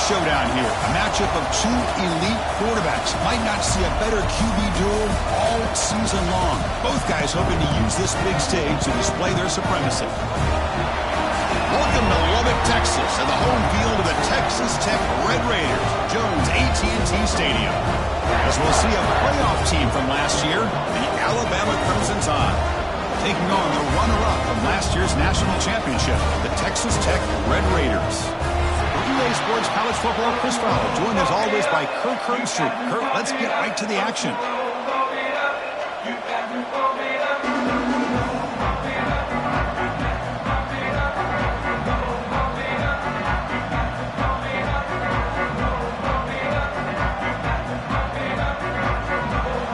showdown here. A matchup of two elite quarterbacks. Might not see a better QB duel all season long. Both guys hoping to use this big stage to display their supremacy. Welcome to Lubbock, Texas, and the home field of the Texas Tech Red Raiders, Jones AT&T Stadium. As we'll see a playoff team from last year, the Alabama Crimson Tide, taking on the runner-up from last year's national championship, the Texas Tech Red Raiders. Relay Sports College Football, Chris Fowler, joined as always by Kirk Herbstreit. Kirk, let's get right to the action.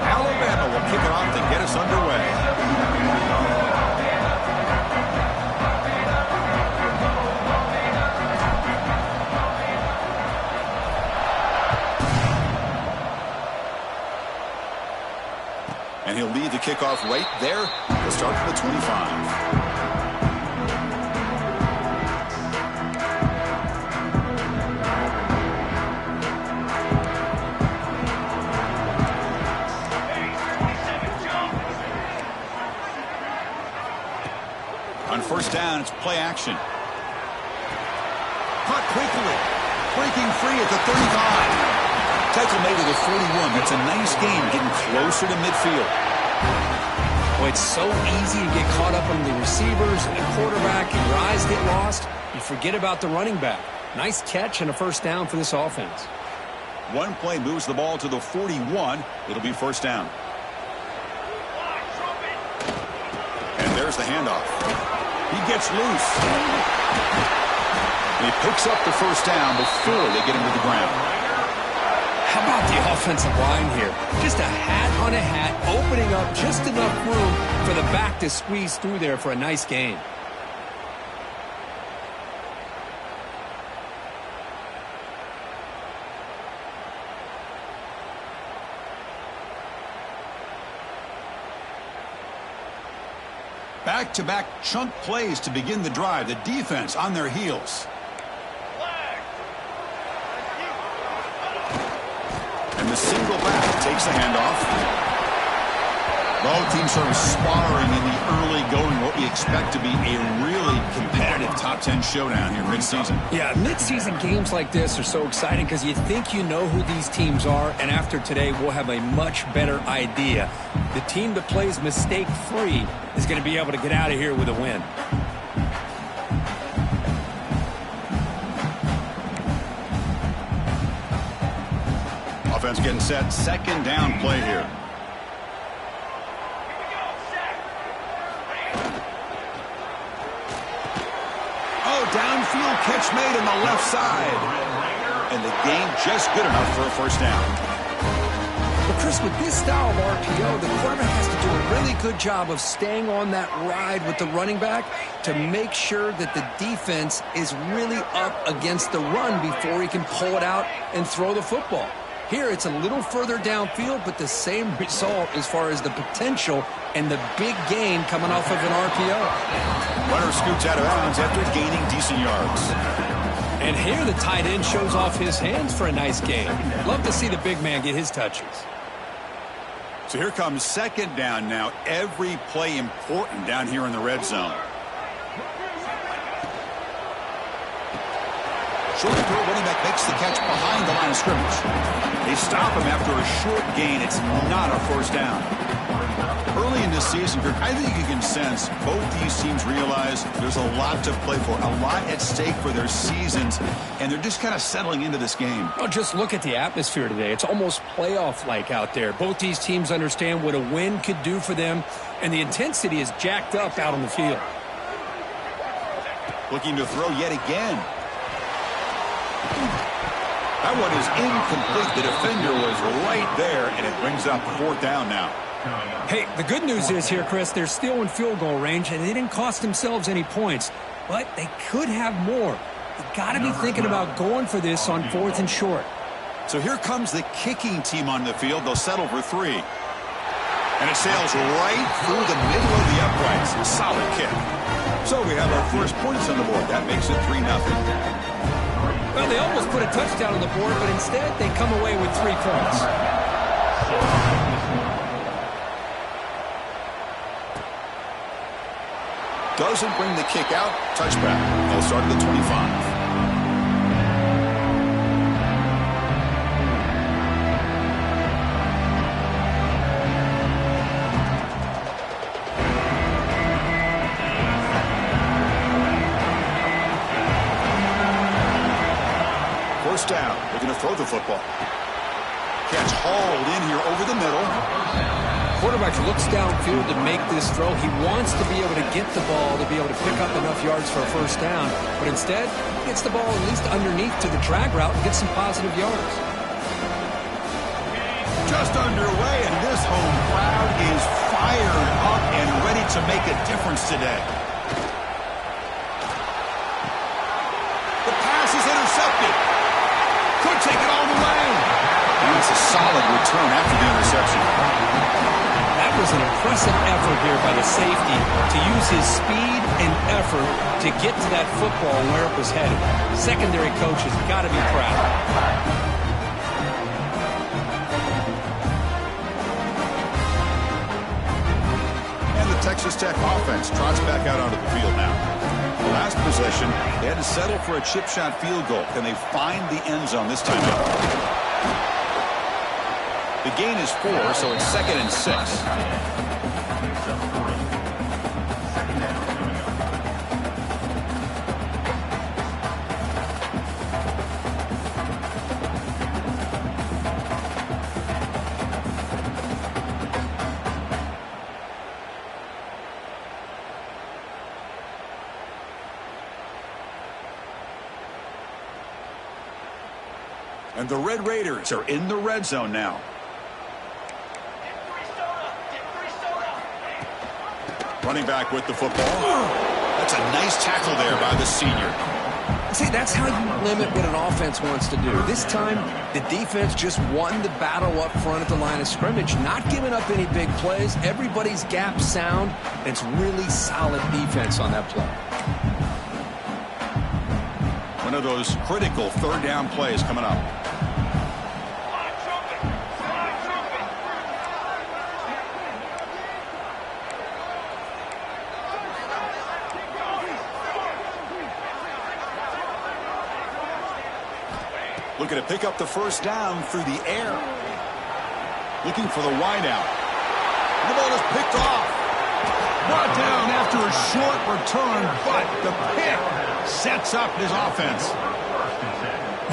Alabama will kick it off to get us underway. And he'll lead the kickoff right there. He'll start from the 25. On first down, it's play action. Caught quickly. Breaking free at the 35. Tackle made to the 41. That's a nice game, getting closer to midfield. Well, it's so easy to get caught up on the receivers and the quarterback, and your eyes get lost. You forget about the running back. Nice catch and a first down for this offense. One play moves the ball to the 41. It'll be first down. And there's the handoff. He gets loose. He picks up the first down before they get him to the ground. How about the offensive line here? Just a hat on a hat, opening up just enough room for the back to squeeze through there for a nice gain. Back-to-back chunk plays to begin the drive. The defense on their heels. And the single back takes the handoff. Both teams sort of sparring in the early going, what we expect to be a really competitive top 10 showdown here mid-season. Yeah, mid-season games like this are so exciting because you think you know who these teams are, and after today we'll have a much better idea. The team that plays mistake-free is going to be able to get out of here with a win. Offense getting set. Second down play here. Oh, downfield catch made on the left side. And the gain just good enough for a first down. But Chris, with this style of RPO, the quarterback has to do a really good job of staying on that ride with the running back to make sure that the defense is really up against the run before he can pull it out and throw the football. Here, it's a little further downfield, but the same result as far as the potential and the big gain coming off of an RPO. Runner scoots out of bounds after gaining decent yards. And here the tight end shows off his hands for a nice gain. Love to see the big man get his touches. So here comes second down now. Every play important down here in the red zone. Short throw, running back makes the catch behind the line of scrimmage. They stop him after a short gain. It's not a first down. Early in this season, Kirk, I think you can sense both these teams realize there's a lot to play for, a lot at stake for their seasons, and they're just kind of settling into this game. Well, just look at the atmosphere today. It's almost playoff-like out there. Both these teams understand what a win could do for them, and the intensity is jacked up out on the field. Looking to throw yet again. That one is incomplete. The defender was right there, and it brings up fourth down now. Hey, the good news is here, Chris, they're still in field goal range, and they didn't cost themselves any points, but they could have more. You got to be thinking about going for this on fourth and short. So here comes the kicking team on the field. They'll settle for three. And it sails right through the middle of the uprights. A solid kick. So we have our first points on the board. That makes it 3-0. Well, they almost put a touchdown on the board, but instead they come away with 3 points. Doesn't bring the kick out. Touchback. They'll start at the 25. First down. They're going to throw the football. Catch hauled in here over the middle. Quarterback looks downfield to make this throw. He wants to be able to get the ball to be able to pick up enough yards for a first down. But instead, he gets the ball at least underneath to the drag route and gets some positive yards. Just underway, and this home crowd is fired up and ready to make a difference today. The pass is intercepted. Could take it all the way. And it's a solid return after the interception. That was an impressive effort here by the safety to use his speed and effort to get to that football and where it was headed. Secondary coach has got to be proud. And the Texas Tech offense trots back out onto the field now. The last possession, they had to settle for a chip shot field goal. Can they find the end zone this time out? The gain is 4, so it's 2nd and 6. And the Red Raiders are in the red zone now. Running back with the football. That's a nice tackle there by the senior. See, that's how you limit what an offense wants to do. This time, the defense just won the battle up front at the line of scrimmage, not giving up any big plays. Everybody's gap sound. It's really solid defense on that play. One of those critical third down plays coming up. Looking to pick up the first down through the air. Looking for the wideout. The ball is picked off. Brought down after a short return, but the pick sets up his offense.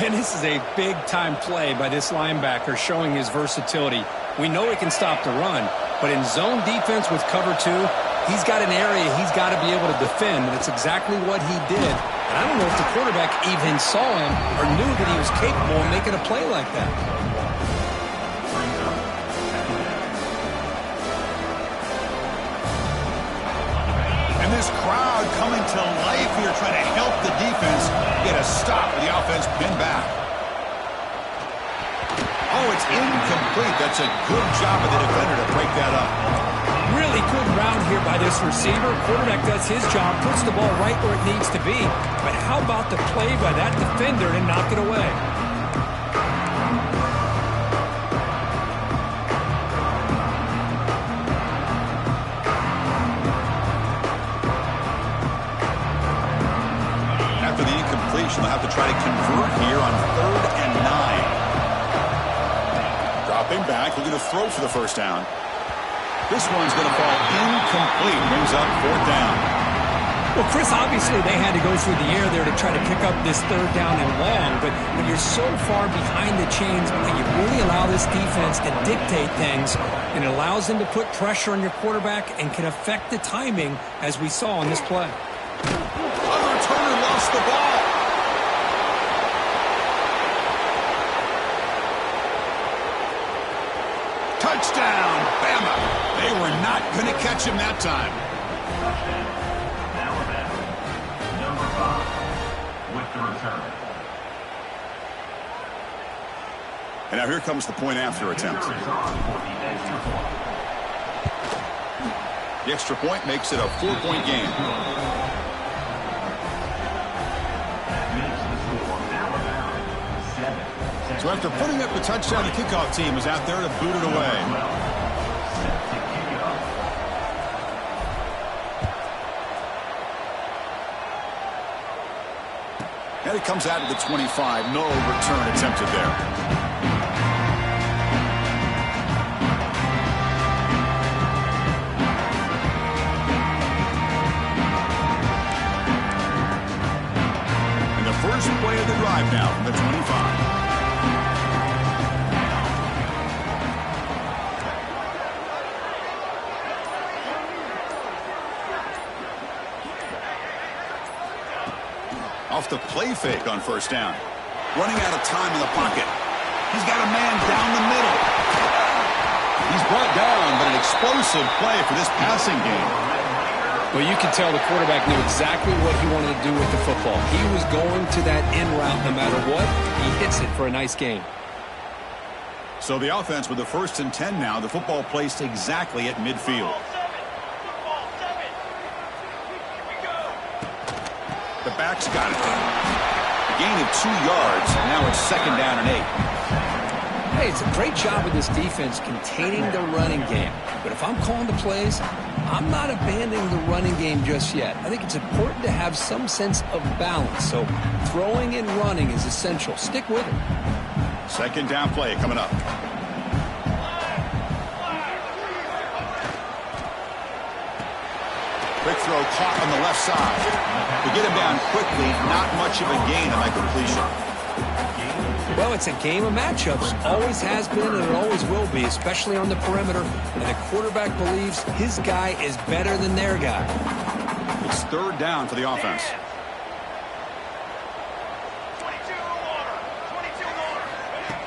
And this is a big-time play by this linebacker showing his versatility. We know he can stop the run, but in zone defense with cover 2, he's got an area he's got to be able to defend. That's exactly what he did. And I don't know if the quarterback even saw him or knew that he was capable of making a play like that. And this crowd coming to life here, trying to help the defense get a stop with the offense pinned back. Oh, it's incomplete. That's a good job of the defender to break that up. Really good round here by this receiver. Quarterback does his job, puts the ball right where it needs to be. But how about the play by that defender to knock it away? After the incompletion, they'll have to try to convert here on 3rd and 9. Dropping back, looking to throw for the first down. This one's going to fall incomplete. Brings up 4th down. Well, Chris, obviously they had to go through the air there to try to pick up this 3rd down and long. But when you're so far behind the chains, you really allow this defense to dictate things. And it allows them to put pressure on your quarterback and can affect the timing, as we saw on this play. Other returner lost the ball. Touchdown, BAMA. They were not going to catch him that time. Number 5 with the return. And now here comes the point after attempt. The extra point makes it a 4-point game. Makes the score Alabama So after putting up the touchdown, the kickoff team is out there to boot it away. And it comes out to the 25. No return attempted there. First play of the drive now from the 25. Off the play fake on first down. Running out of time in the pocket. He's got a man down the middle. He's brought down, but an explosive play for this passing game. Well, you can tell the quarterback knew exactly what he wanted to do with the football. He was going to that in route no matter what. He hits it for a nice gain. So the offense with the 1st and 10 now. The football placed exactly at midfield. The back's got it. A gain of 2 yards. Now it's 2nd down and 8. Hey, it's a great job of this defense containing the running game. But if I'm calling the plays, I'm not abandoning the running game just yet. I think it's important to have some sense of balance. So throwing and running is essential. Stick with it. 2nd down play coming up. Quick throw caught on the left side. To get him down quickly, not much of a gain on that completion. Well, it's a game of matchups. Always has been and it always will be, especially on the perimeter. And the quarterback believes his guy is better than their guy. It's 3rd down for the offense.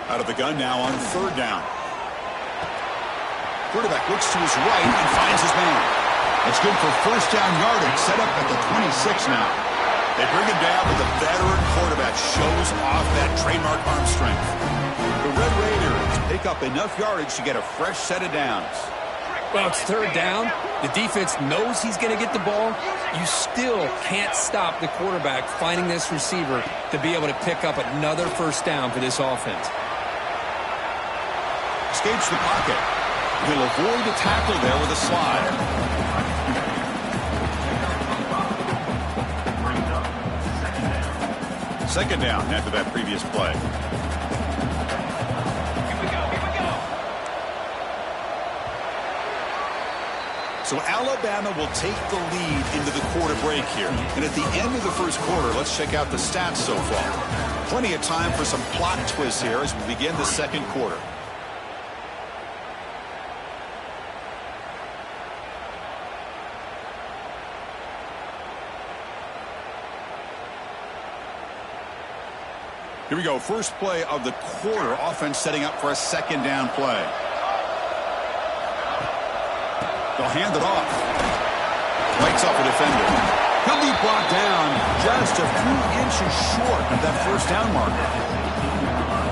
Out of the gun now on 3rd down. Quarterback looks to his right and finds his man. It's good for 1st down yardage, set up at the 26 now. They bring him down, but the veteran quarterback shows off that trademark arm strength. The Red Raiders pick up enough yardage to get a fresh set of downs. Well, it's 3rd down. The defense knows he's going to get the ball. You still can't stop the quarterback finding this receiver to be able to pick up another 1st down for this offense. Escapes the pocket. He'll avoid the tackle there with a slide. Second down after that previous play. So Alabama will take the lead into the quarter break here. And at the end of the 1st quarter, let's check out the stats so far. Plenty of time for some plot twists here as we begin the 2nd quarter. Here we go. First play of the quarter. Offense setting up for a 2nd down play. They'll hand it off. Lights up a defender. He'll be brought down just a few inches short of that 1st down marker.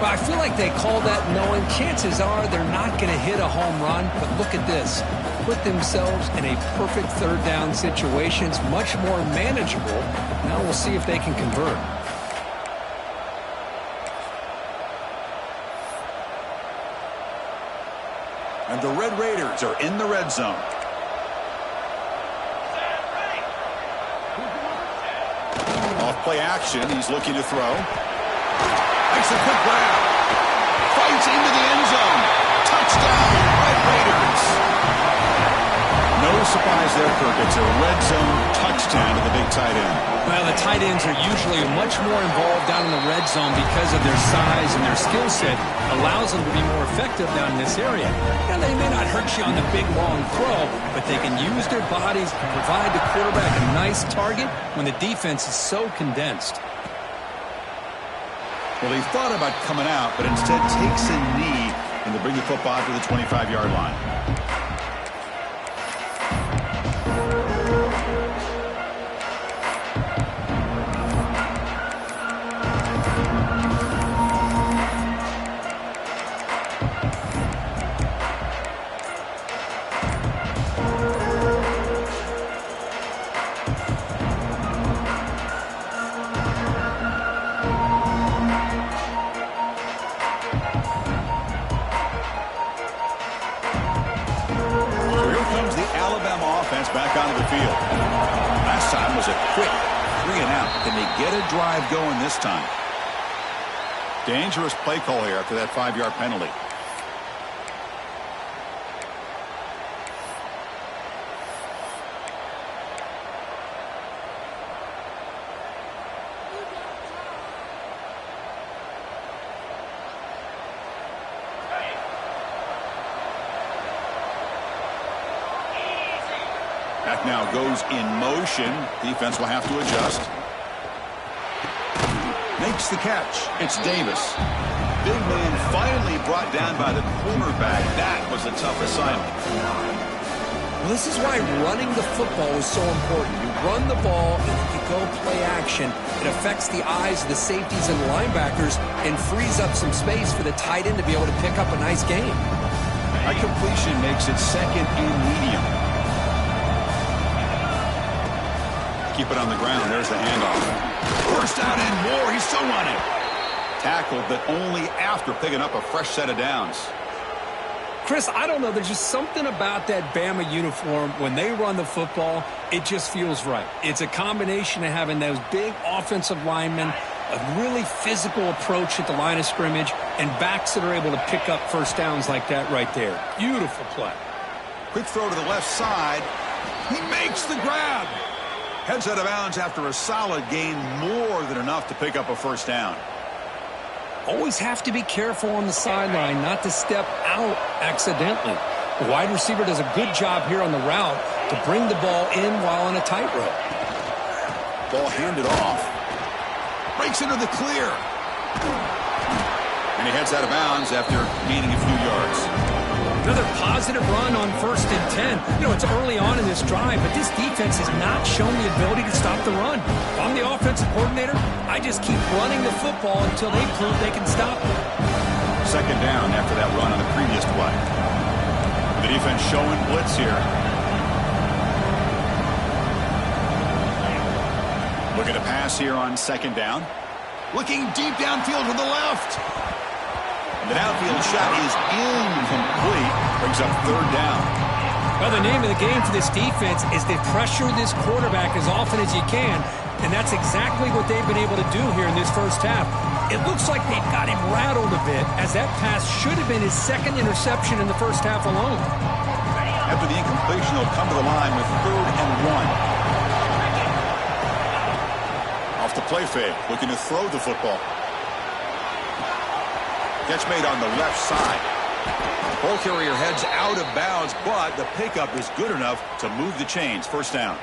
Well, I feel like they call that knowing chances are they're not going to hit a home run. But look at this. Put themselves in a perfect 3rd down situation. It's much more manageable. Now we'll see if they can convert. And the Red Raiders are in the red zone. Off play action. He's looking to throw. Makes a quick grab. Fights into the end zone. Touchdown, Red Raiders. No surprise there, Kirk. It's a red zone touchdown to the big tight end. Well, the tight ends are usually much more involved down in the red zone because of their size and their skill set allows them to be more effective down in this area. Now, they may not hurt you on the big, long throw, but they can use their bodies to provide the quarterback a nice target when the defense is so condensed. Well, he thought about coming out, but instead takes a knee and to bring the football to the 25-yard line. defense back onto the field. Last time was a quick 3 and out. Can they get a drive going this time? Dangerous play call here after that 5-yard penalty. Back now goes in motion. Defense will have to adjust. Makes the catch. It's Davis. Big man finally brought down by the quarterback. That was a tough assignment. Well, this is why running the football is so important. You run the ball, and if you go play action, it affects the eyes of the safeties and linebackers and frees up some space for the tight end to be able to pick up a nice game. A completion makes it second and medium. Keep it on the ground. There's the handoff. First down and more. He's still running. Tackled, but only after picking up a fresh set of downs. Chris, I don't know. There's just something about that Bama uniform. When they run the football, it just feels right. It's a combination of having those big offensive linemen, a really physical approach at the line of scrimmage, and backs that are able to pick up first downs like that right there. Beautiful play. Quick throw to the left side. He makes the grab. Heads out of bounds after a solid gain, more than enough to pick up a first down. Always have to be careful on the sideline not to step out accidentally. The wide receiver does a good job here on the route to bring the ball in while on a tightrope. Ball handed off. Breaks into the clear. And he heads out of bounds after gaining a few yards. Another positive run on 1st and 10. You know, it's early on in this drive, but this defense has not shown the ability to stop the run. If I'm the offensive coordinator, I just keep running the football until they prove they can stop it. Second down after that run on the previous play. The defense showing blitz here. Looking to pass here on second down. Looking deep downfield to the left. The downfield shot is incomplete. Brings up third down. Well, the name of the game for this defense is to pressure this quarterback as often as you can, and that's exactly what they've been able to do here in this first half. It looks like they've got him rattled a bit, as that pass should have been his second interception in the first half alone. After the incompletion, he'll come to the line with 3rd and 1. Off the play fake, looking to throw the football. Catch made on the left side. Ball carrier heads out of bounds, but the pickup is good enough to move the chains. First down.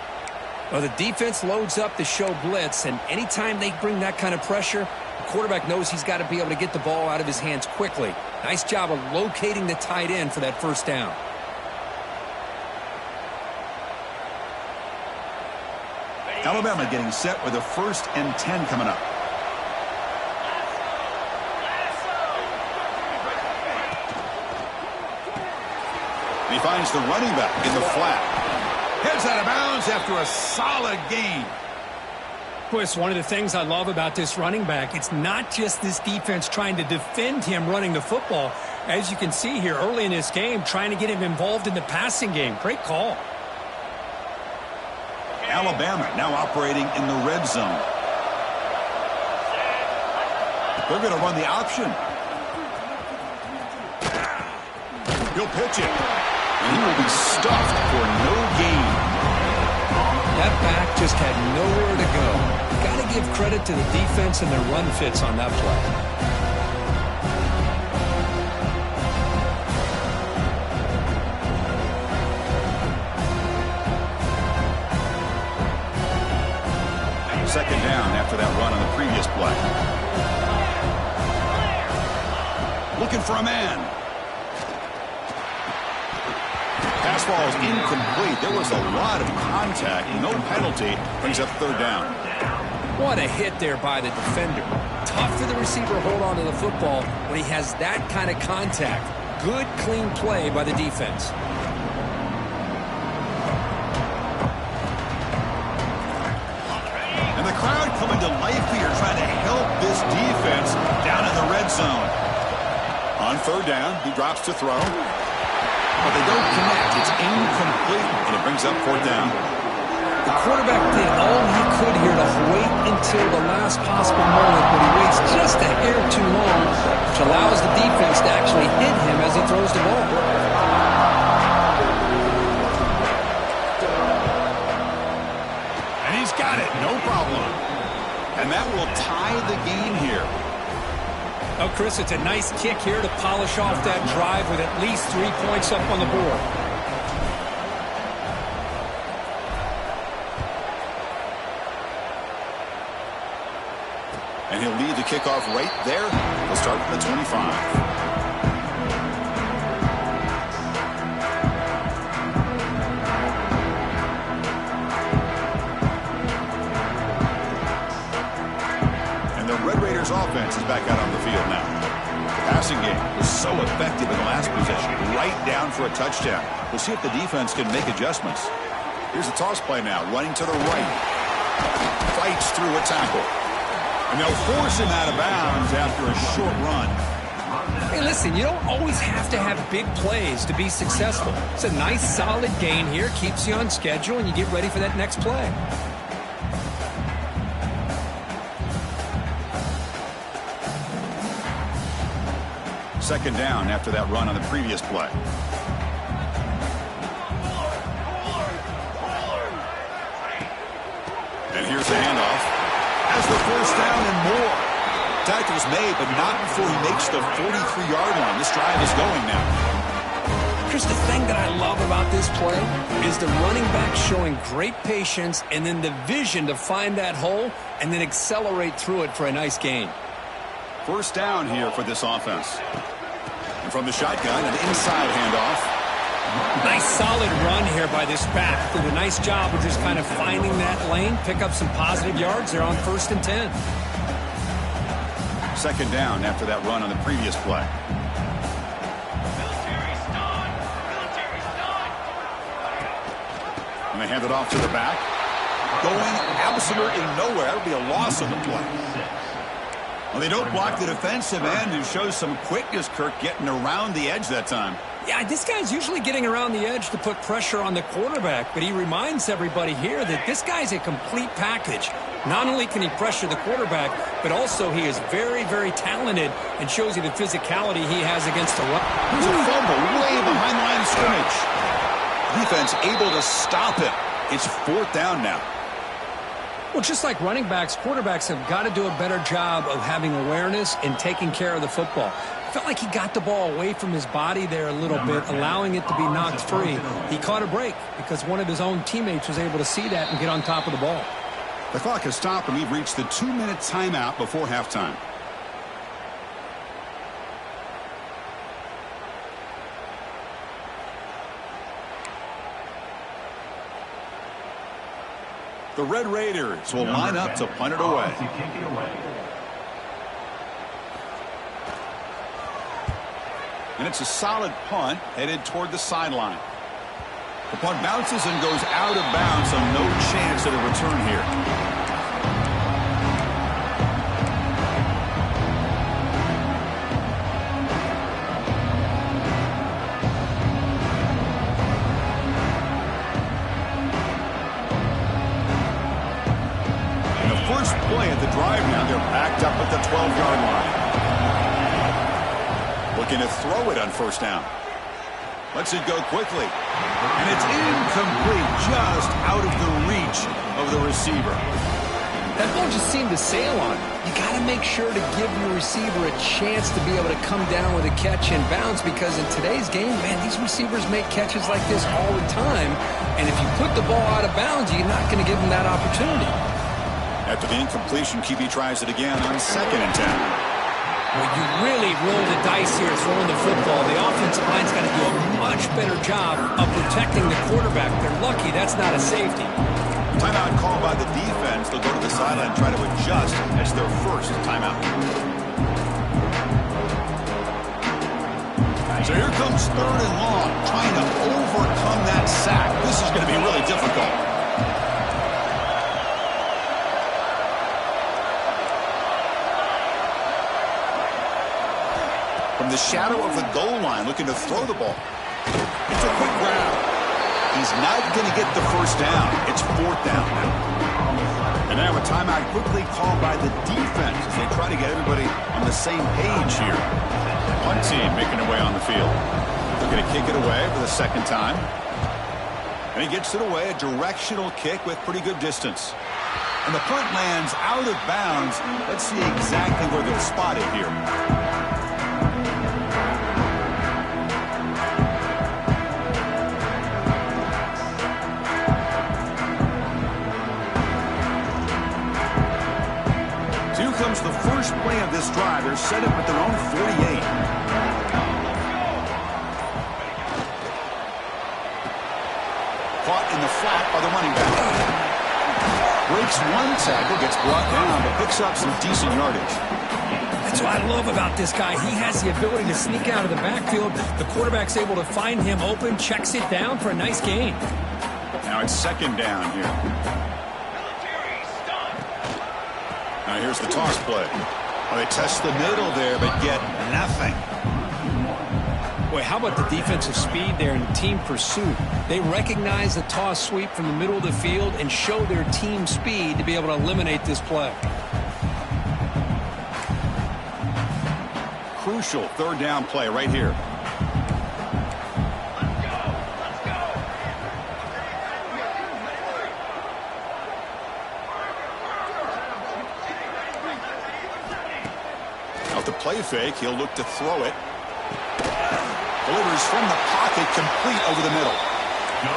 Well, the defense loads up to show blitz, and anytime they bring that kind of pressure, the quarterback knows he's got to be able to get the ball out of his hands quickly. Nice job of locating the tight end for that first down. Alabama getting set with a 1st and 10 coming up. He finds the running back in the flat. Heads out of bounds after a solid gain. Chris, one of the things I love about this running back, it's not just this defense trying to defend him running the football. As you can see here early in this game, trying to get him involved in the passing game. Great call. Alabama now operating in the red zone. They're going to run the option. He'll pitch it. And he will be stuffed for no gain. That back just had nowhere to go. Got to give credit to the defense and their run fits on that play. Second down after that run on the previous play. Looking for a man. Pass ball is incomplete. There was a lot of contact. No penalty. Brings up third down. What a hit there by the defender. Tough for the receiver to hold on to the football when he has that kind of contact. Good, clean play by the defense. And the crowd coming to life here, trying to help this defense down in the red zone. On third down, he drops to throw. but they don't connect. It's incomplete, and it brings up fourth down. The quarterback did all he could here to wait until the last possible moment, but he waits just a hair too long, which allows the defense to actually hit him as he throws the ball. And he's got it, no problem. And that will tie the game here. Oh, Chris, it's a nice kick here to polish off that drive with at least 3 points up on the board. And he'll lead the kickoff right there. He'll start from the 25. Offense is back out on the field now. The passing game was so effective in the last possession, right down for a touchdown. We'll see if the defense can make adjustments. Here's a toss play now, running to the right. Fights through a tackle. And they'll force him out of bounds after a short run. Hey, listen, you don't always have to have big plays to be successful. It's a nice, solid gain here, keeps you on schedule, and you get ready for that next play. Second down after that run on the previous play. And here's the handoff. Has the first down and more. Tackle's made, but not before he makes the 43-yard line. This drive is going now. Chris, the thing that I love about this play is the running back showing great patience and then the vision to find that hole and then accelerate through it for a nice gain. First down here for this offense. And from the shotgun, an inside handoff. Nice solid run here by this back. Did a nice job of just kind of finding that lane, pick up some positive yards there on 1st and 10. Second down after that run on the previous play. And they hand it off to the back. Going absolutely nowhere. That would be a loss on the play. Well, they don't block the defensive end, who shows some quickness, Kirk, getting around the edge that time. Yeah, this guy's usually getting around the edge to put pressure on the quarterback, but he reminds everybody here that this guy's a complete package. Not only can he pressure the quarterback, but also he is very, very talented and shows you the physicality he has against the run. There's a fumble way behind the line of scrimmage. Defense able to stop it. It's fourth down now. Well, just like running backs, quarterbacks have got to do a better job of having awareness and taking care of the football. Felt like he got the ball away from his body there a little bit, allowing it to be knocked free. He caught a break because one of his own teammates was able to see that and get on top of the ball. The clock has stopped, and we've reached the 2-minute timeout before halftime. The Red Raiders will line up to punt it away. And it's a solid punt headed toward the sideline. The punt bounces and goes out of bounds, so no chance at a return here. Play at the drive now. They're backed up at the 12-yard line. Looking to throw it on first down. Lets it go quickly. And it's incomplete, just out of the reach of the receiver. That ball just seemed to sail on. You got to make sure to give your receiver a chance to be able to come down with a catch and bounce, because in today's game, man, these receivers make catches like this all the time. And if you put the ball out of bounds, you're not going to give them that opportunity. After the incompletion, QB tries it again on 2nd and 10. Well, you really roll the dice here throwing the football. The offensive line's got to do a much better job of protecting the quarterback. They're lucky that's not a safety. Timeout called by the defense. They'll go to the sideline and try to adjust as their first timeout. So here comes 3rd and long, trying to overcome that sack. This is going to be really difficult. From the shadow of the goal line, looking to throw the ball. It's a quick grab. He's not going to get the first down. It's 4th down now. And now a timeout quickly called by the defense as they try to get everybody on the same page here. One team making their way on the field. They're going to kick it away for the second time. And he gets it away, a directional kick with pretty good distance. And the punt lands out of bounds. Let's see exactly where they'll spot it here. So here comes the first play of this drive. They're set up at their own 48. Caught in the flat by the running back. Breaks one tackle, gets brought down, but picks up some decent yardage. That's what I love about this guy. He has the ability to sneak out of the backfield. The quarterback's able to find him open, checks it down for a nice gain. Now it's 2nd down here. Now here's the toss play. Well, they test the middle there, but get nothing. Boy, how about the defensive speed there and team pursuit? They recognize the toss sweep from the middle of the field and show their team speed to be able to eliminate this play. Crucial 3rd down play right here. Out the play fake, he'll look to throw it. Delivers from the pocket, complete over the middle.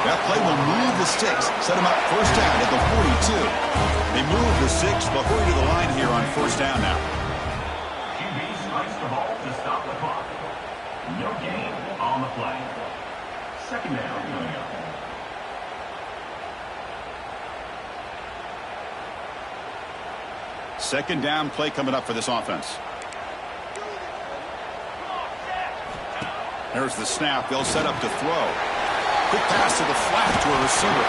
That play will move the sticks, set him up 1st down at the 42. They move the 6, but hurry to the line here on 1st down now. QB strikes the ball to stop the clock. No gain on the play. 2nd down coming up. Second down play coming up for this offense. There's the snap. They'll set up to throw. Quick pass to the flat to a receiver.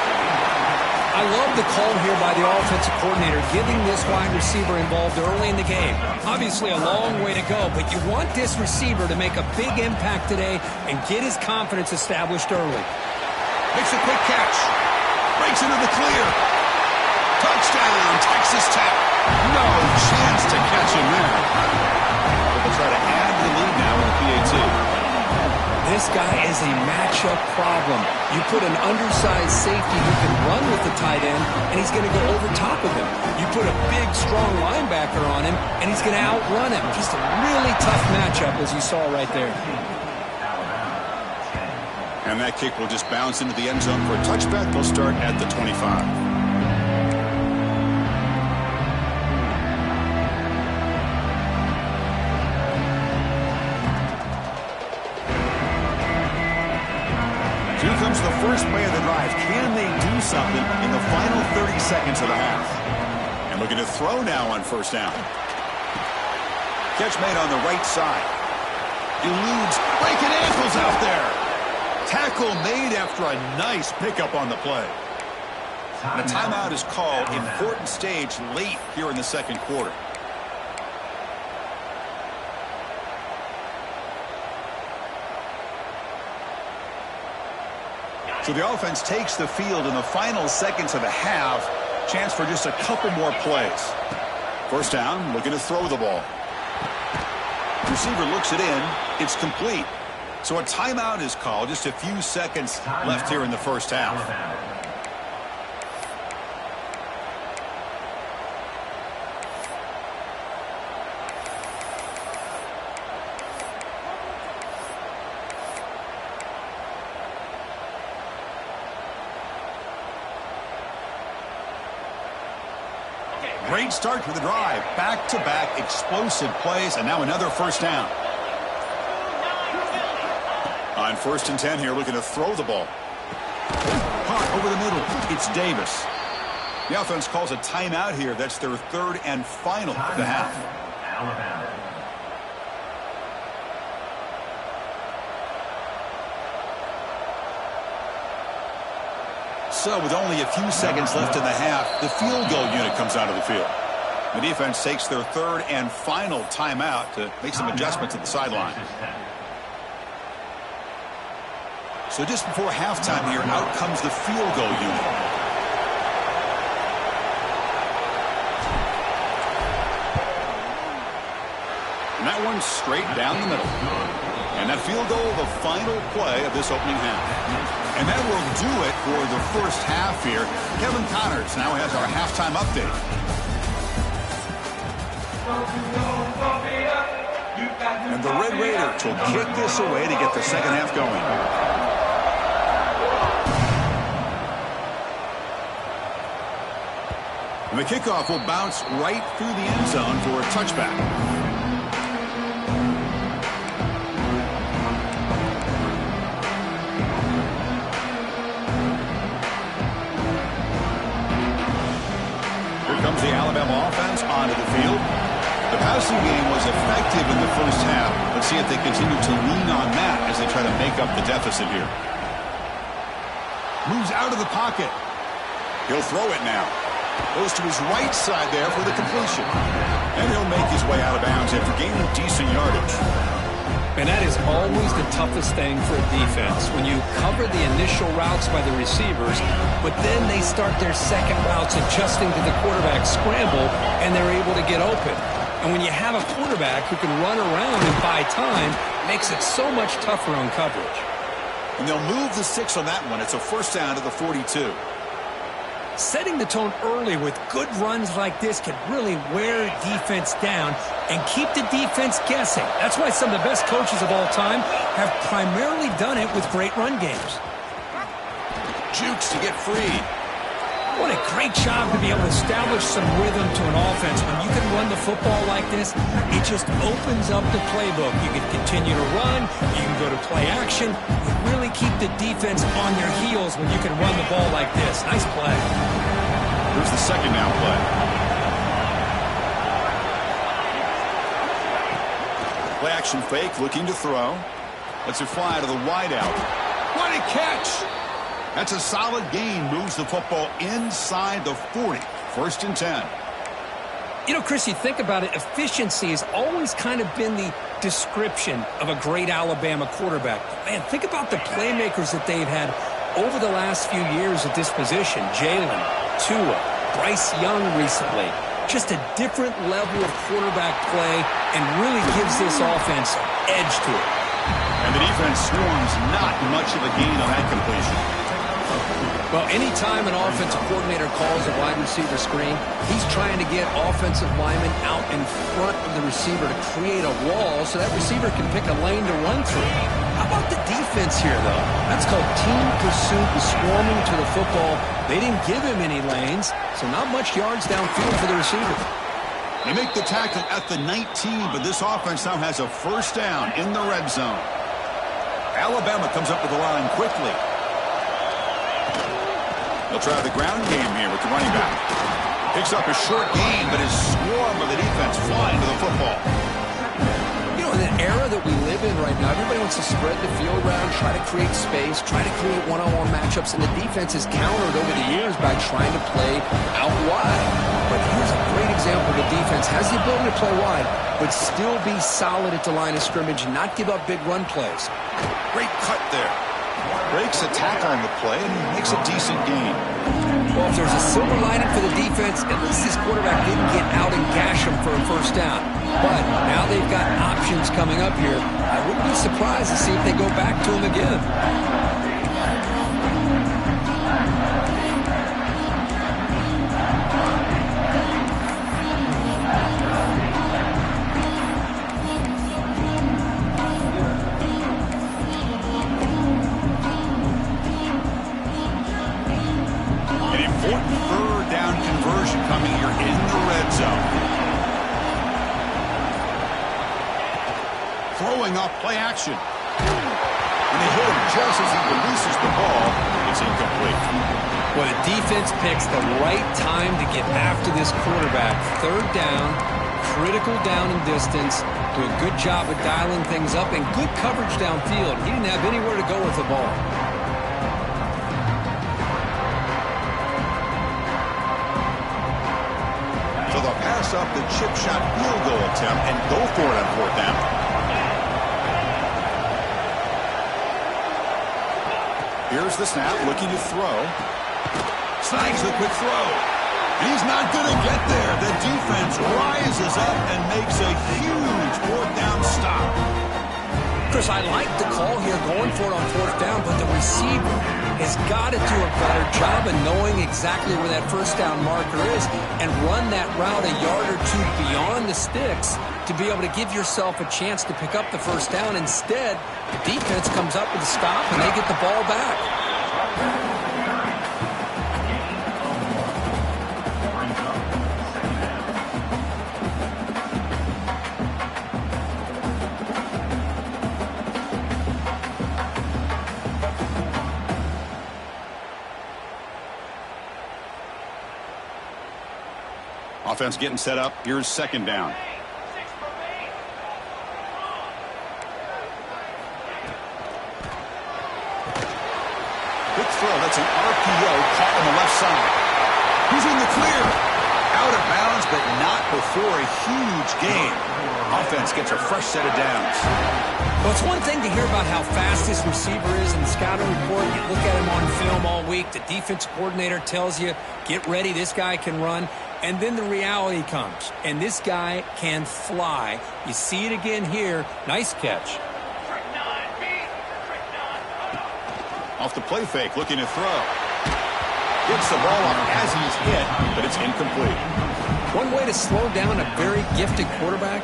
I love the call here by the offensive coordinator, giving this wide receiver involved early in the game. Obviously a long way to go, but you want this receiver to make a big impact today and get his confidence established early. Makes a quick catch. Breaks into the clear. Touchdown, Texas Tech. No chance to catch him there. But they'll try to add to the lead now in the PAT. This guy is a matchup problem. You put an undersized safety who can run with the tight end, and he's going to go over top of him. You put a big, strong linebacker on him, and he's going to outrun him. Just a really tough matchup, as you saw right there. And that kick will just bounce into the end zone for a touchback. They'll start at the 25. Here comes the first play of the drive. Can they do something in the final 30 seconds of the half? And looking to throw now on 1st down. Catch made on the right side. Eludes, breaking ankles out there. Tackle made after a nice pickup on the play. And a timeout is called. Important stage late here in the 2nd quarter. So the offense takes the field in the final seconds of the half. Chance for just a couple more plays. 1st down, looking to throw the ball. Receiver looks it in. It's complete. So a timeout is called. Just a few seconds left here in the 1st half. Great start to the drive. Back-to-back explosive plays, and now another 1st down. On 1st and 10 here, looking to throw the ball. Caught over the middle. It's Davis. The offense calls a timeout here. That's their 3rd and final of the half. Alabama. So with only a few seconds left in the half, the field goal unit comes out of the field. The defense takes their 3rd and final timeout to make some adjustments at the sideline. So just before halftime here, out comes the field goal unit. And that one's straight down the middle. And that field goal, the final play of this opening half. And that will do it for the first half here. Kevin Connors now has our halftime update. And the Red Raiders will kick this away to get the second half going. And the kickoff will bounce right through the end zone for a touchback. Comes the Alabama offense onto the field. The passing game was effective in the first half. Let's see if they continue to lean on that as they try to make up the deficit here. Moves out of the pocket. He'll throw it now. Goes to his right side there for the completion. And he'll make his way out of bounds after gaining decent yardage. And that is always the toughest thing for a defense, when you cover the initial routes by the receivers, but then they start their second routes adjusting to the quarterback scramble, and they're able to get open. And when you have a quarterback who can run around and buy time, it makes it so much tougher on coverage. And they'll move the 6 on that one. It's a first down to the 42. Setting the tone early with good runs like this can really wear defense down and keep the defense guessing. That's why some of the best coaches of all time have primarily done it with great run games. Jukes to get free. What a great job to be able to establish some rhythm to an offense. When you can run the football like this, it just opens up the playbook. You can continue to run. You can go to play action. You really keep the defense on their heels when you can run the ball like this. Nice play. Here's the second down play. Play action fake, looking to throw. Lets it fly to the wideout. What a catch! That's a solid gain. Moves the football inside the 40. First and 10. You know, Chris, you think about it, efficiency has always kind of been the description of a great Alabama quarterback. Man, think about the playmakers that they've had over the last few years at this position. Jalen, Tua, Bryce Young recently. Just a different level of quarterback play and really gives this offense edge to it. And the defense swarms not much of a gain on that completion. Well, anytime an offensive coordinator calls a wide receiver screen, he's trying to get offensive linemen out in front of the receiver to create a wall so that receiver can pick a lane to run through. How about the defense here, though? That's called team pursuit and swarming to the football. They didn't give him any lanes, so not much yards downfield for the receiver. They make the tackle at the 19, but this offense now has a first down in the red zone. Alabama comes up with the line quickly. They'll try the ground game here with the running back. Picks up a short gain, but his swarm of the defense flying to the football. You know, in the era that we live in right now, everybody wants to spread the field around, try to create space, try to create one-on-one matchups, and the defense has countered over the years by trying to play out wide. But here's a great example. The defense has the ability to play wide, but still be solid at the line of scrimmage and not give up big run plays. Great cut there. Breaks a tackle on the play and makes a decent gain. Well, if there's a silver lining for the defense, at least this quarterback didn't get out and gash him for a first down. But now they've got options coming up here. I wouldn't be surprised to see if they go back to him again. Third down conversion coming here in the red zone. Throwing off play action. And they hit him just as he releases the ball. It's incomplete. Well, the defense picks the right time to get after this quarterback. Third down, critical down and distance. Do a good job of dialing things up and good coverage downfield. He didn't have anywhere to go with the ball. So they'll pass up the chip shot field goal attempt and go for it on fourth down. Here's the snap, looking to throw. Snags the quick throw. He's not going to get there. The defense rises up and makes a huge fourth down stop. Chris, I like the call here going for it on fourth down, but the receiver has got to do a better job of knowing exactly where that first down marker is and run that route a yard or two beyond the sticks to be able to give yourself a chance to pick up the first down. Instead, the defense comes up with a stop and they get the ball back. Offense getting set up. Here's second down. Quick throw. That's an RPO caught on the left side. He's in the clear. Out of bounds, but not before a huge gain. Offense gets a fresh set of downs. Well, it's one thing to hear about how fast this receiver is in the scouting report. You look at him on film all week. The defense coordinator tells you, get ready, this guy can run. And then the reality comes, and this guy can fly. You see it again here. Nice catch. Off the play fake, looking to throw. Gets the ball off as he's hit, but it's incomplete. One way to slow down a very gifted quarterback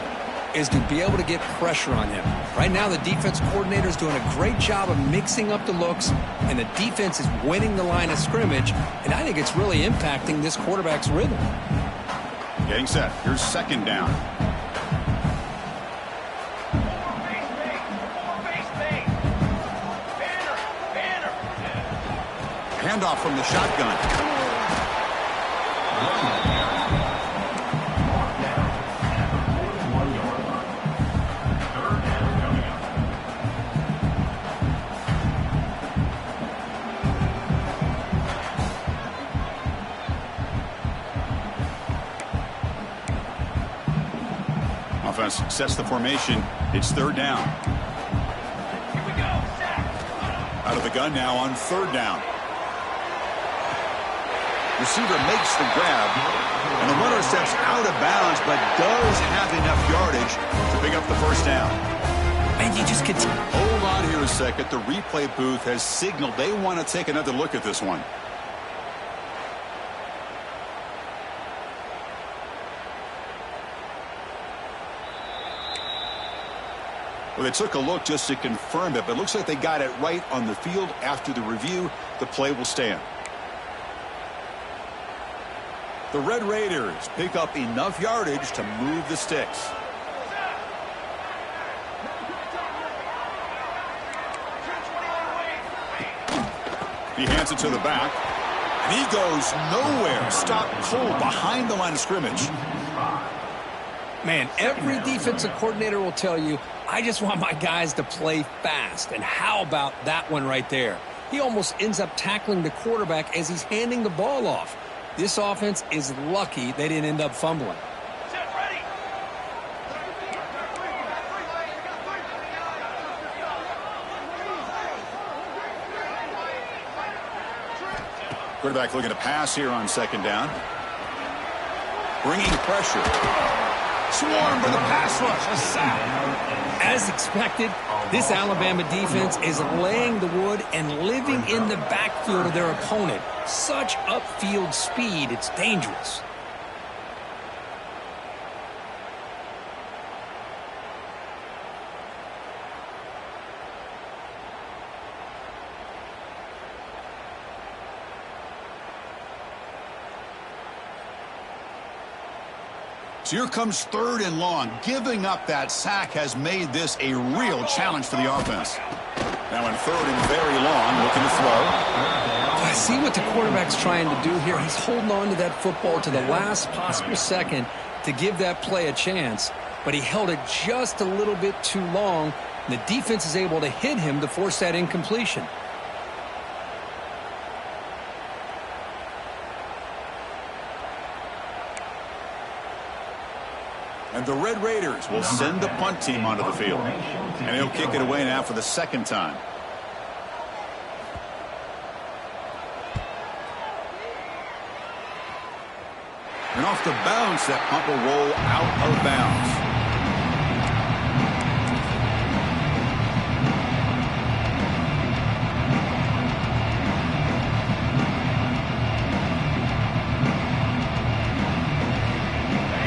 is to be able to get pressure on him. Right now, the defense coordinator is doing a great job of mixing up the looks, and the defense is winning the line of scrimmage, and I think it's really impacting this quarterback's rhythm. Getting set. Here's second down. Handoff from the shotgun. Offense sets the formation. It's third down. Here we go. Out of the gun now on third down. Receiver makes the grab, and the runner steps out of bounds, but does have enough yardage to pick up the first down. And you just continue. Hold on here a second. The replay booth has signaled they want to take another look at this one. Well, they took a look just to confirm it, but it looks like they got it right on the field. After the review, the play will stand. The Red Raiders pick up enough yardage to move the sticks. He hands it to the back, and he goes nowhere. Stopped cold behind the line of scrimmage. Man, every defensive coordinator will tell you, I just want my guys to play fast. And how about that one right there? He almost ends up tackling the quarterback as he's handing the ball off. This offense is lucky they didn't end up fumbling. Quarterback looking to pass here on second down. Bringing pressure. Swarm for the pass rush. A sack. As expected, this Alabama defense is laying the wood and living in the backfield of their opponent. Such upfield speed, it's dangerous. So here comes third and long. Giving up that sack has made this a real challenge for the offense. Now in third and very long, looking to throw. I see what the quarterback's trying to do here. He's holding on to that football to the last possible second to give that play a chance. But he held it just a little bit too long. And the defense is able to hit him to force that incompletion. And the Red Raiders will send the punt team onto the field. And he'll kick it away now for the second time. And off the bounce, that punt will roll out of bounds.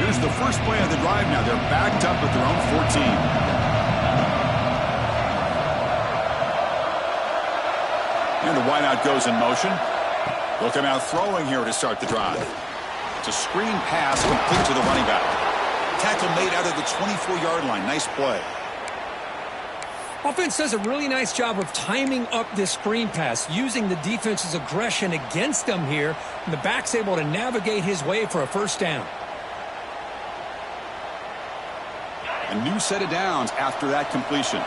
Here's the first play of the drive now. They're backed up at their own 14. And the wideout goes in motion. They'll come out throwing here to start the drive. It's a screen pass complete to the running back. Tackle made out of the 24-yard line. Nice play. Offense does a really nice job of timing up this screen pass, using the defense's aggression against them here, and the back's able to navigate his way for a first down. A new set of downs after that completion.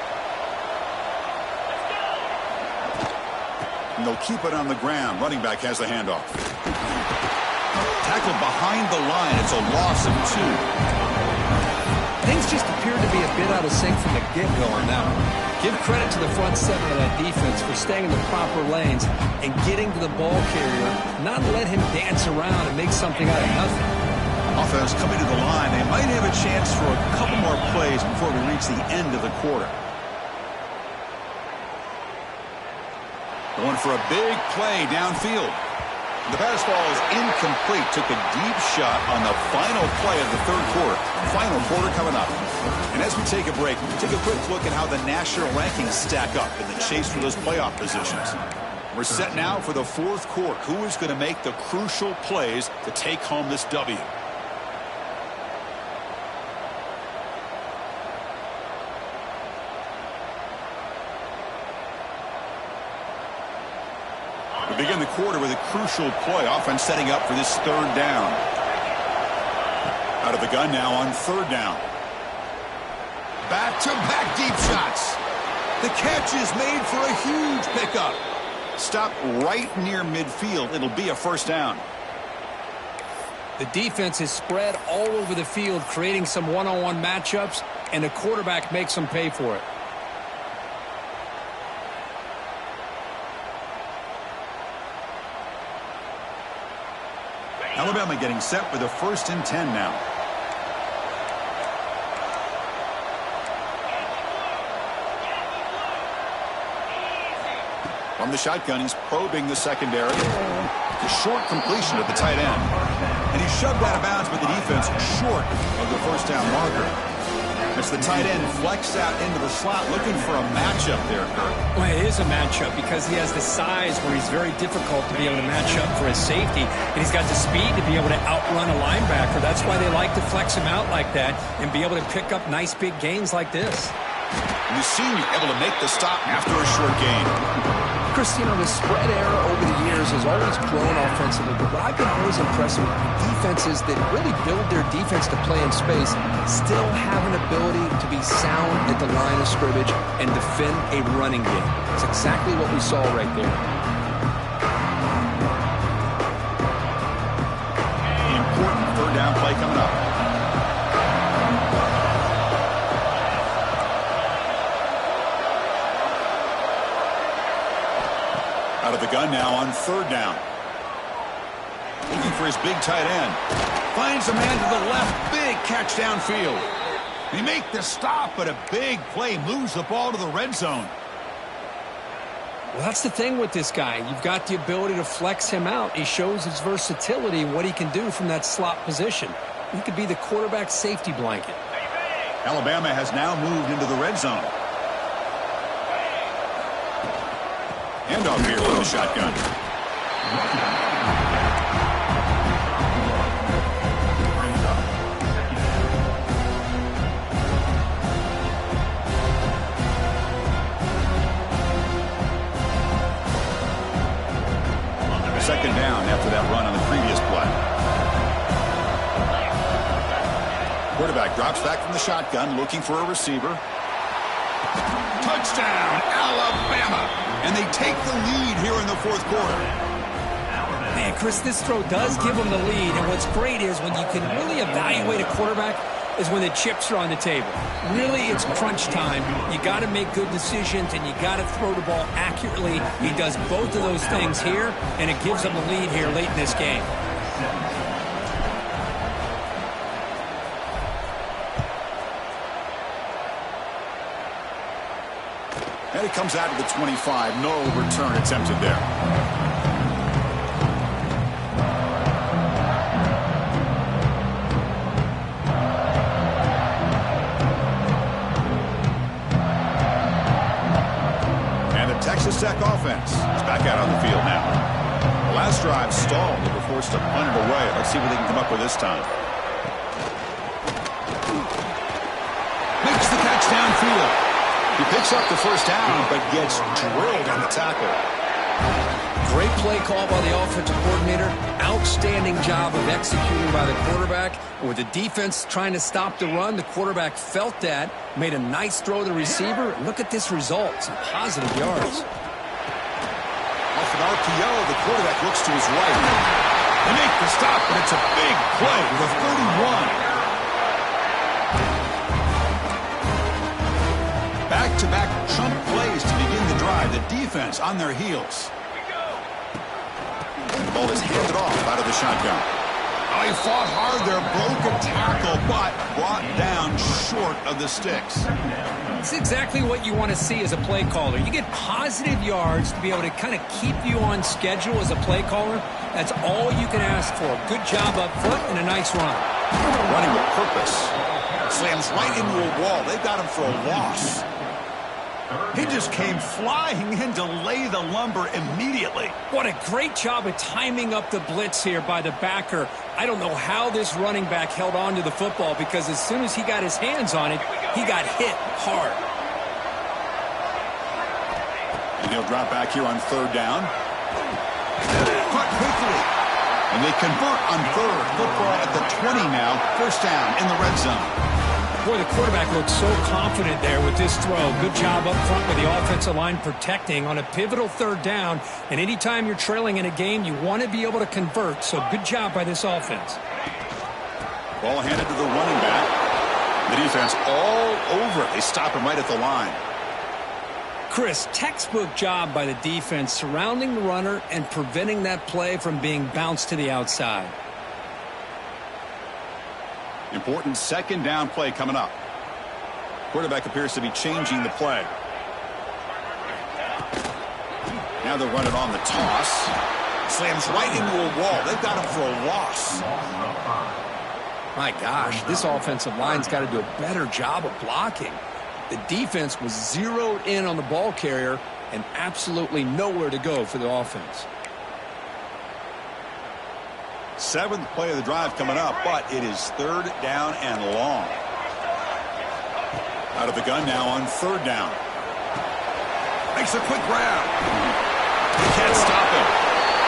And they'll keep it on the ground. Running back has the handoff. Tackle behind the line. It's a loss of 2. Things just appeared to be a bit out of sync from the get-go on that one. Give credit to the front seven of that defense for staying in the proper lanes and getting to the ball carrier, not let him dance around and make something out of nothing. Offense coming to the line. They might have a chance for a couple more plays before we reach the end of the quarter. Going for a big play downfield. The pass ball is incomplete. Took a deep shot on the final play of the third quarter. Final quarter coming up. And as we take a break, take a quick look at how the national rankings stack up in the chase for those playoff positions. We're set now for the fourth quarter. Who is going to make the crucial plays to take home this W? We begin the quarter with a crucial play. Offense setting up for this third down. Out of the gun now on third down. Back-to-back deep shots. The catch is made for a huge pickup. Stop right near midfield. It'll be a first down. The defense is spread all over the field, creating some one-on-one matchups, and the quarterback makes them pay for it. Alabama getting set with a 1st and 10 now. From the shotgun, he's probing the secondary. The short completion of the tight end. And he shoved out of bounds with the defense short of the first down marker. As the tight end flexed out into the slot, looking for a matchup there, Kirk. Well, it is a matchup because he has the size where he's very difficult to be able to match up for his safety, and he's got the speed to be able to outrun a linebacker. That's why they like to flex him out like that and be able to pick up nice big gains like this. And the senior able to make the stop after a short gain. Chris, you know, the spread era over the years has always grown offensively, but what I've been always impressed with defenses that really build their defense to play in space still have an ability to be sound at the line of scrimmage and defend a running game. It's exactly what we saw right there. Important third down play coming up. Out of the gun now on third down. Looking for his big tight end. Finds a man to the left. Big catch downfield. They make the stop, but a big play moves the ball to the red zone. Well, that's the thing with this guy. You've got the ability to flex him out. He shows his versatility, what he can do from that slot position. He could be the quarterback safety blanket. Alabama has now moved into the red zone. Handoff here from the shotgun. Second down after that run on the previous play. Quarterback drops back from the shotgun, looking for a receiver. Touchdown, Alabama! And they take the lead here in the fourth quarter. Man, Chris, this throw does give them the lead, and what's great is when you can really evaluate a quarterback is when the chips are on the table. Really, it's crunch time. You got to make good decisions, and you got to throw the ball accurately. He does both of those things here, and it gives them the lead here late in this game. And it comes out to the 25. No return attempted there. Texas Tech offense is back out on the field now. The last drive stalled. They were forced to punt it away. Let's see what they can come up with this time. Makes the catch downfield. He picks up the first down, but gets drilled on the tackle. Great play call by the offensive coordinator. Outstanding job of executing by the quarterback. And with the defense trying to stop the run, the quarterback felt that, made a nice throw to the receiver. Look at this result. Some positive yards. Off an RPO, the quarterback looks to his right. They make the stop, but it's a big play with a 31. Back-to-back chunk plays to begin the drive. The defense on their heels. The ball is handed off out of the shotgun. Oh, he fought hard there, broke a tackle, but brought down short of the sticks. It's exactly what you want to see as a play caller. You get positive yards to be able to kind of keep you on schedule as a play caller. That's all you can ask for. Good job up front and a nice run. Running with purpose. Slams right into a wall. They got him for a loss. He just came flying in to lay the lumber immediately. What a great job of timing up the blitz here by the backer. I don't know how this running back held on to the football, because as soon as he got his hands on it, he got hit hard. And he'll drop back here on third down. Caught quickly. And they convert on third. Football at the 20 now. First down in the red zone. Boy, the quarterback looks so confident there with this throw. Good job up front with the offensive line protecting on a pivotal third down. And anytime you're trailing in a game, you want to be able to convert. So good job by this offense. Ball handed to the running back. The defense all over it. They stop him right at the line. Chris, textbook job by the defense surrounding the runner and preventing that play from being bounced to the outside. Important second down play coming up. Quarterback appears to be changing the play. Now they'll run it on the toss. Slams right into a wall. They've got him for a loss. My gosh, this offensive line's got to do a better job of blocking. The defense was zeroed in on the ball carrier and absolutely nowhere to go for the offense. Seventh play of the drive coming up, but it is third down and long. Out of the gun now on third down. Makes a quick grab. They can't stop him.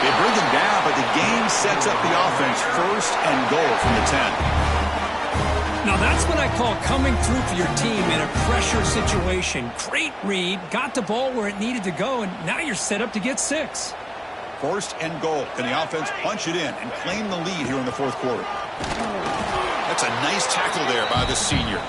They bring him down, but the game sets up the offense first and goal from the 10. Now that's what I call coming through for your team in a pressure situation. Great read, got the ball where it needed to go, and now you're set up to get 6. First and goal. Can the offense punch it in and claim the lead here in the fourth quarter? That's a nice tackle there by the senior.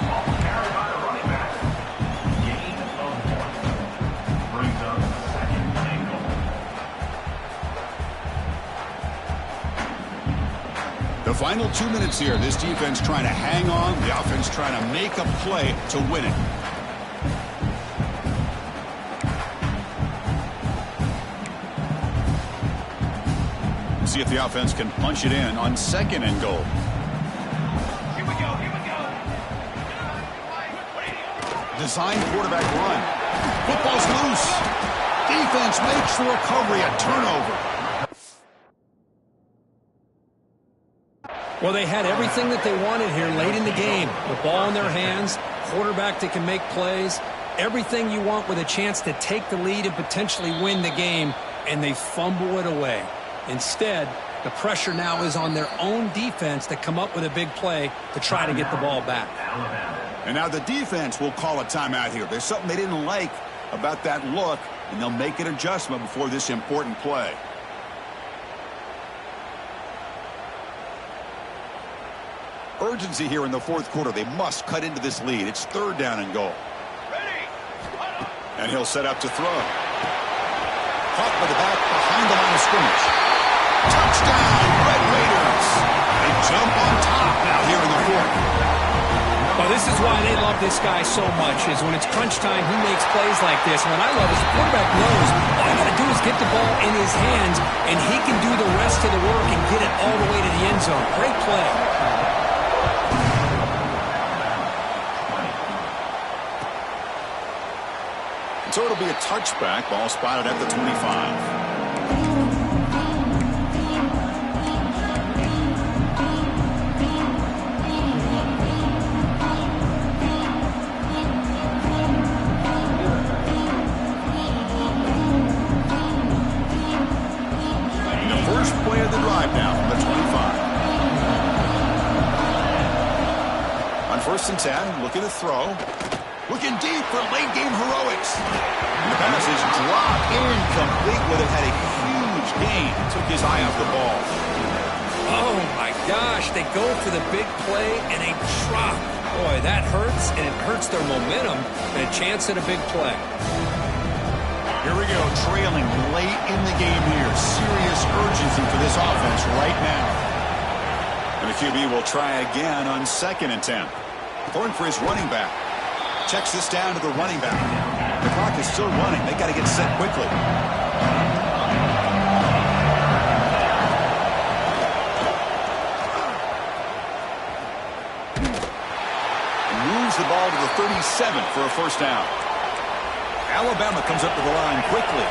The final 2 minutes here. This defense trying to hang on. The offense trying to make a play to win it. See if the offense can punch it in on second and goal. Here we go. Design quarterback run. Football's loose. Defense makes the recovery, a turnover. Well, they had everything that they wanted here late in the game. The ball in their hands, quarterback that can make plays, everything you want with a chance to take the lead and potentially win the game, and they fumble it away. Instead, the pressure now is on their own defense to come up with a big play to try to get the ball back. And now the defense will call a timeout here. There's something they didn't like about that look, and they'll make an adjustment before this important play. Urgency here in the fourth quarter. They must cut into this lead. It's third down and goal. And he'll set up to throw. Caught by the back behind the line of scrimmage. Touchdown, Red Raiders. They jump on top now here in the fourth. Well, this is why they love this guy so much, is when it's crunch time, he makes plays like this. And what I love is the quarterback knows all you got to do is get the ball in his hands, and he can do the rest of the work and get it all the way to the end zone. Great play. So it'll be a touchback. Ball spotted at the 25. First and 10, looking to throw. Looking deep for late-game heroics. The pass is dropped incomplete, where it had a huge gain. Took his eye off the ball. Oh, my gosh. They go for the big play, and they drop. Boy, that hurts, and it hurts their momentum and a chance at a big play. Here we go, trailing late in the game here. Serious urgency for this offense right now. And the QB will try again on 2nd and 10. Throwing for his running back. Checks this down to the running back. The clock is still running. They got to get set quickly. Moves the ball to the 37 for a first down. Alabama comes up to the line quickly.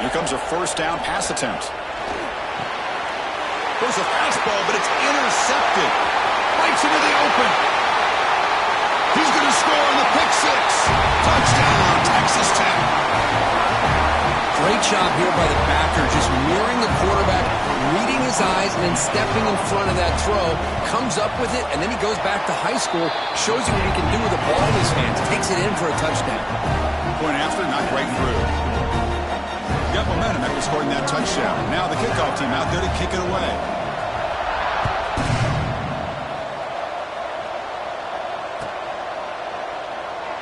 Here comes a first down pass attempt. There's a fastball, but it's intercepted. Bites into the open. He's going to score on the pick six. Touchdown, Texas Tech. Great job here by the backer, just mirroring the quarterback, reading his eyes, and then stepping in front of that throw. Comes up with it, and then he goes back to high school, shows you what he can do with the ball in his hands, takes it in for a touchdown. Point after, not right through. Got momentum after scoring that touchdown. Now the kickoff team out there to kick it away.